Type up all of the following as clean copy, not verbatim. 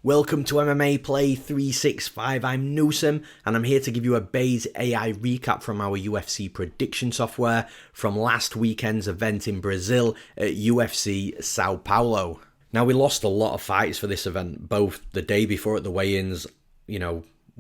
Welcome to MMAPlay365. I'm Newsome, and I'm here to give you a Base AI recap from our UFC prediction software from last weekend's event in Brazil at UFC Sao Paulo. Now, we lost a lot of fights for this event, both the day before at the weigh-ins,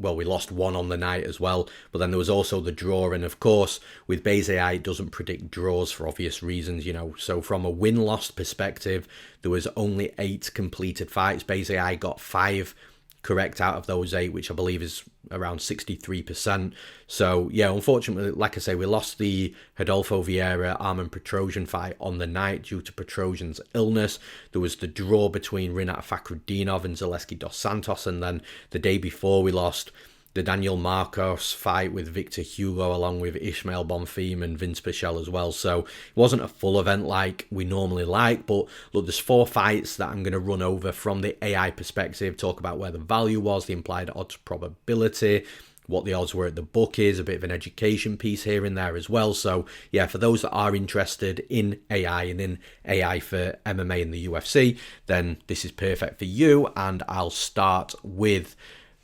we lost one on the night as well, but then there was also the draw, and of course, with Base AI, it doesn't predict draws for obvious reasons, so from a win-loss perspective, there was only 8 completed fights. Base AI got 5 correct out of those 8, which I believe is around 63%. So yeah, unfortunately, like I say, we lost the Rodolfo Vieira Armen Petrosian fight on the night due to Petrosian's illness. There was the draw between Rinat Fakhretdinov and Zaleski dos Santos, and then the day before we lost the Daniel Marcos fight with Victor Hugo along with Ishmael Bonfim and Vince Pichel as well. So it wasn't a full event like we normally like, but look, there's 4 fights that I'm going to run over from the AI perspective, talk about where the value was, the implied odds probability, what the odds were at the book is, a bit of an education piece here and there as well. So yeah, for those that are interested in AI and in AI for MMA and the UFC, then this is perfect for you. And I'll start with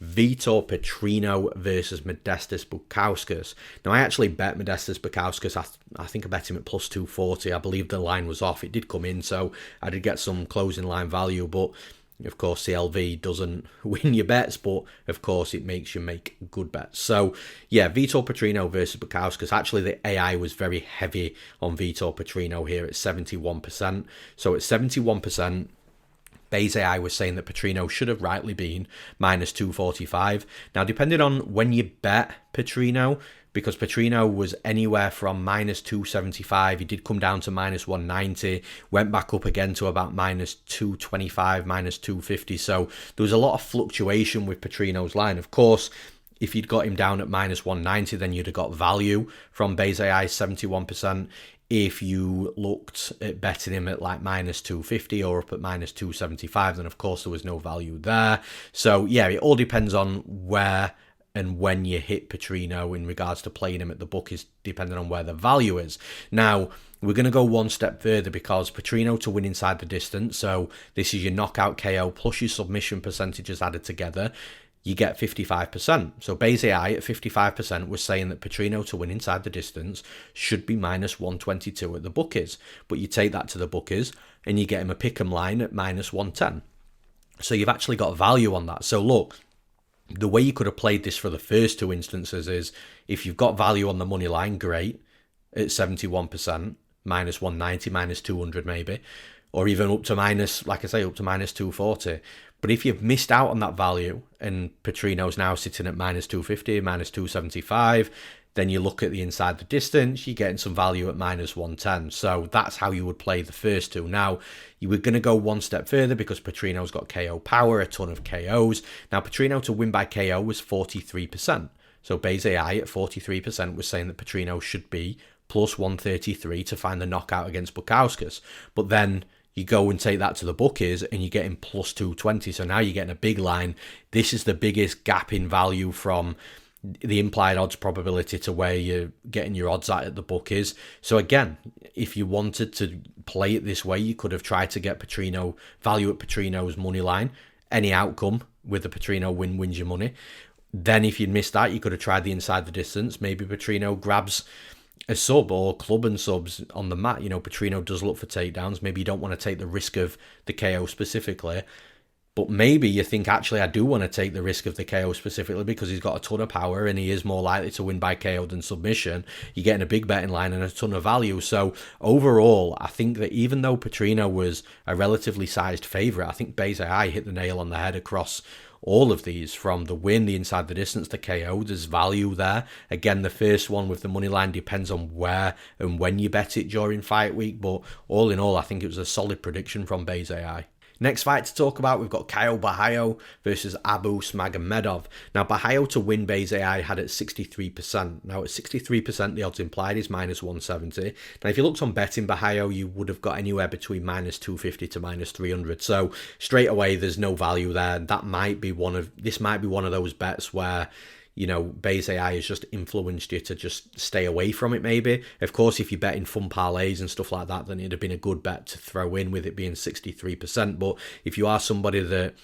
Vitor Petrino versus Modestas Bukauskas. Now, I actually bet Modestas Bukauskas. I think I bet him at plus 240. I believe the line was off. It did come in, so I did get some closing line value. But, of course, CLV doesn't win your bets, but, of course, it makes you make good bets. So, yeah, Vitor Petrino versus Bukauskas. Actually, the AI was very heavy on Vitor Petrino here at 71%. So, at 71%, Base AI was saying that Petrino should have rightly been minus 245. Now, depending on when you bet Petrino, because Petrino was anywhere from minus 275, he did come down to minus 190, went back up again to about minus 225, minus 250. So there was a lot of fluctuation with Petrino's line. Of course, if you'd got him down at minus 190, then you'd have got value from Base AI 71%. If you looked at betting him at like minus 250 or up at minus 275, then of course there was no value there. So yeah, it all depends on where and when you hit Petrino in regards to playing him at the book, is depending on where the value is. Now, we're going to go one step further because Petrino to win inside the distance, so this is your knockout KO plus your submission percentages added together, you get 55%. So Base AI at 55% was saying that Petrino to win inside the distance should be minus 122 at the bookies. But you take that to the bookies and you get him a pick'em line at minus 110. So you've actually got value on that. So look, the way you could have played this for the first 2 instances is if you've got value on the money line, great, at 71%, minus 190, minus 200 maybe, or even up to minus, like I say, up to minus 240. But if you've missed out on that value and Petrino's now sitting at minus 250, minus 275, then you look at the inside the distance, you're getting some value at minus 110. So that's how you would play the first 2. Now, you were going to go one step further because Petrino's got KO power, a ton of KOs. Now, Petrino to win by KO was 43%. So Base AI at 43% was saying that Petrino should be plus 133 to find the knockout against Bukauskas. But then you go and take that to the bookies and you're getting plus 220. So now you're getting a big line. This is the biggest gap in value from the implied odds probability to where you're getting your odds at the bookies. So again, if you wanted to play it this way, you could have tried to get Petrino value at Petrino's money line. Any outcome with the Petrino win wins your money. Then if you'd missed that, you could have tried the inside the distance. Maybe Petrino grabs a sub or club and subs on the mat. Petrino does look for takedowns. Maybe you don't want to take the risk of the KO specifically, but maybe you think, actually, I do want to take the risk of the KO specifically because he's got a ton of power and he is more likely to win by KO than submission. You're getting a big betting line and a ton of value. So overall, I think that even though Petrino was a relatively sized favourite, I think Base AI hit the nail on the head across all of these, from the win, the inside the distance, the KO. There's value there. Again, the first one with the money line depends on where and when you bet it during fight week, but all in all, I think it was a solid prediction from Base AI. Next fight to talk about, we've got Caio Borralho versus Magomedov. Now, Borralho to win Base AI had it 63%. Now, at 63%, the odds implied is minus 170. Now, if you looked on betting Borralho, you would have got anywhere between minus 250 to minus 300. So, straight away, there's no value there. This might be one of those bets where you know, Base AI has just influenced you to just stay away from it maybe. Of course, if you're betting fun parlays and stuff like that, then it'd have been a good bet to throw in with it being 63%. But if you are somebody that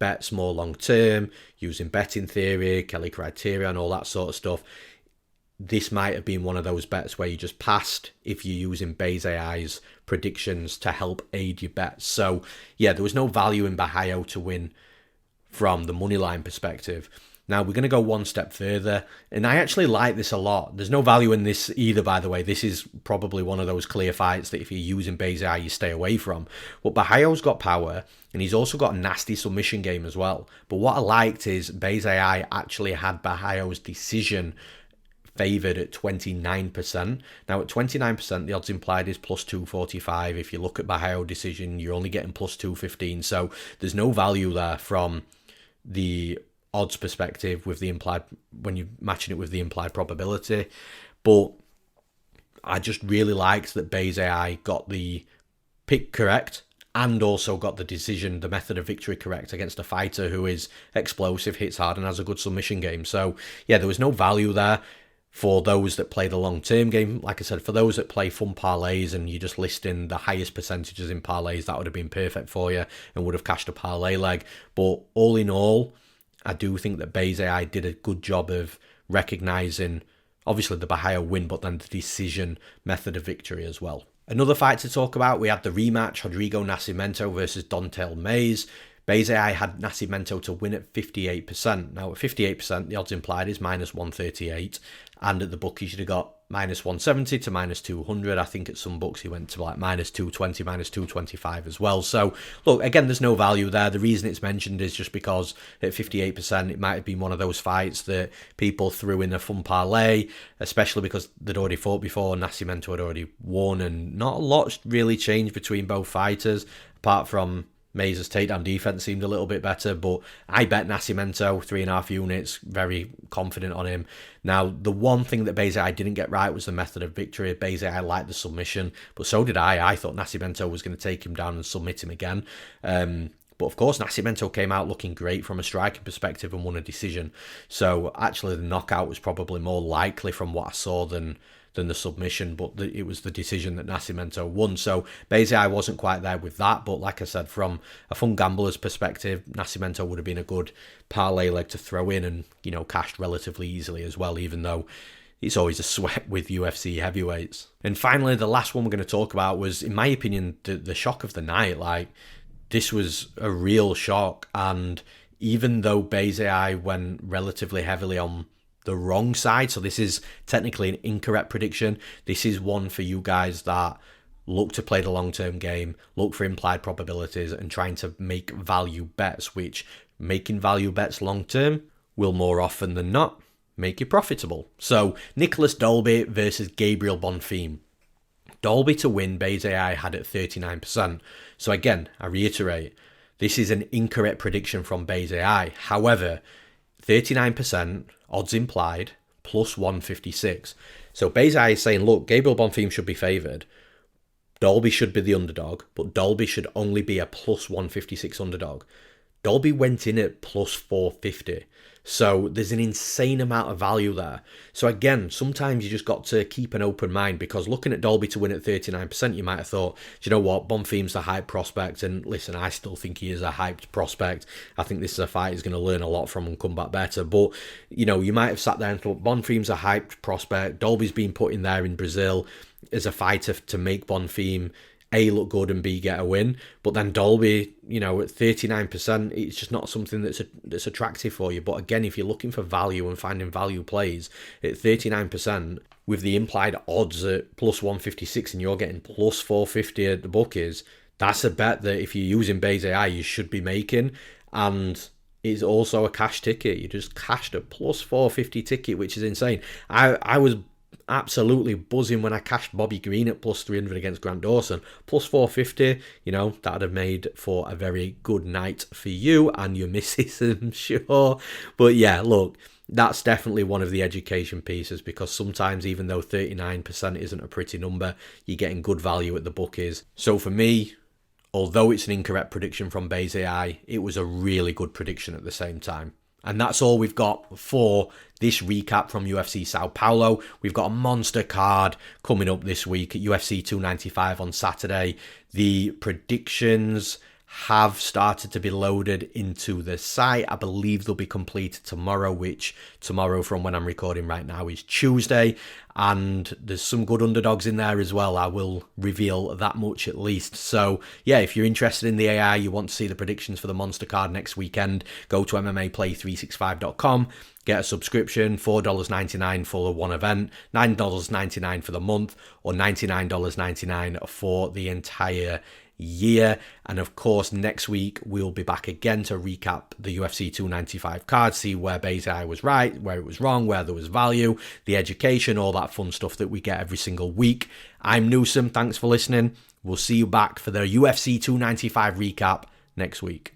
bets more long term, using betting theory, Kelly criteria, and all that sort of stuff, this might have been one of those bets where you just passed if you're using Bayes AI's predictions to help aid your bets. So yeah, there was no value in Borralho to win from the moneyline perspective. Now we're going to go one step further, and I actually like this a lot. There's no value in this either, by the way. This is probably one of those clear fights that if you're using Bayes AI, you stay away from. But Borralho's got power, and he's also got a nasty submission game as well. But what I liked is Bayes AI actually had Borralho's decision favoured at 29%. Now at 29%, the odds implied is plus 245. If you look at Borralho decision, you're only getting plus 215. So there's no value there from the odds perspective with the implied, when you're matching it with the implied probability. But I just really liked that Bayes AI got the pick correct and also got the decision, the method of victory correct against a fighter who is explosive, hits hard, and has a good submission game. So yeah, there was no value there for those that play the long-term game. Like I said, for those that play fun parlays and you're just listing the highest percentages in parlays, that would have been perfect for you and would have cashed a parlay leg. But all in all, I do think that Bayes AI did a good job of recognising, obviously, the Borralho win, but then the decision method of victory as well. Another fight to talk about, we had the rematch, Rodrigo Nascimento versus Jailton Almeida. Bayes AI had Nascimento to win at 58%. Now, at 58%, the odds implied is minus 138. And at the bookies, you'd have got minus 170 to minus 200. I think at some books, he went to like minus 220, minus 225 as well. So, look, again, there's no value there. The reason it's mentioned is just because at 58%, it might have been one of those fights that people threw in a fun parlay, especially because they'd already fought before. Nascimento had already won, and not a lot really changed between both fighters, apart from Maze's takedown defense seemed a little bit better, but I bet Nascimento 3.5 units, very confident on him. Now, the one thing that Bayes AI didn't get right was the method of victory. Bayes AI liked the submission, but so did I. I thought Nascimento was going to take him down and submit him again. But of course, Nascimento came out looking great from a striking perspective and won a decision. So actually, the knockout was probably more likely from what I saw than the submission, but it was the decision that Nascimento won. So Bayes AI wasn't quite there with that, but like I said, from a fun gambler's perspective, Nascimento would have been a good parlay leg to throw in and, you know, cashed relatively easily as well, even though it's always a sweat with UFC heavyweights. And finally, the last one we're going to talk about was, in my opinion, the shock of the night. Like, this was a real shock, and even though Bayes AI went relatively heavily on the wrong side, so this is technically an incorrect prediction, this is one for you guys that look to play the long-term game, look for implied probabilities, and trying to make value bets, which making value bets long-term will more often than not make you profitable. So Nicolas Dalby versus Gabriel Bonfim. Dalby to win, Bayes AI had at 39%. So again, I reiterate, this is an incorrect prediction from Bayes AI. However, 39% odds implied plus 156. So Bayes AI is saying, look, Gabriel Bonfim should be favoured. Dalby should be the underdog, but Dalby should only be a plus 156 underdog. Dalby went in at plus 450. So there's an insane amount of value there. So again, sometimes you just got to keep an open mind, because looking at Dalby to win at 39%, you might have thought, do you know what, Bonfim's the hype prospect. And listen, I still think he is a hyped prospect. I think this is a fight he's going to learn a lot from and come back better. But, you know, you might have sat there and thought, Bonfim's a hyped prospect. Dalby's been put in there in Brazil as a fighter to make Bonfim A, look good, and B, get a win. But then Dalby, you know, at 39%, it's just not something that's attractive for you. But again, if you're looking for value and finding value plays, at 39%, with the implied odds at plus 156 and you're getting plus 450 at the bookies, that's a bet that if you're using Bayes AI, you should be making. And it's also a cash ticket. You just cashed a plus 450 ticket, which is insane. I was absolutely buzzing when I cashed Bobby Green at plus 300 against Grant Dawson. Plus 450, you know, that would have made for a very good night for you and your missus, I'm sure. But yeah, look, that's definitely one of the education pieces, because sometimes, even though 39% isn't a pretty number, you're getting good value at the bookies. So for me, although it's an incorrect prediction from Bayes AI, it was a really good prediction at the same time. And that's all we've got for this recap from UFC Sao Paulo. We've got a monster card coming up this week at UFC 295 on Saturday. The predictions have started to be loaded into the site. I believe they'll be completed tomorrow, which tomorrow from when I'm recording right now is Tuesday. And there's some good underdogs in there as well. I will reveal that much at least. So yeah, if you're interested in the AI, you want to see the predictions for the Monster card next weekend, go to MMAPlay365.com. Get a subscription, $4.99 for the one event, $9.99 for the month, or $99.99 for the entire year. And of course, next week we'll be back again to recap the UFC 295 card, see where Bayes I was right, where it was wrong, where there was value, the education, all that fun stuff that we get every single week. I'm Newsome. Thanks for listening. We'll see you back for the UFC 295 recap next week.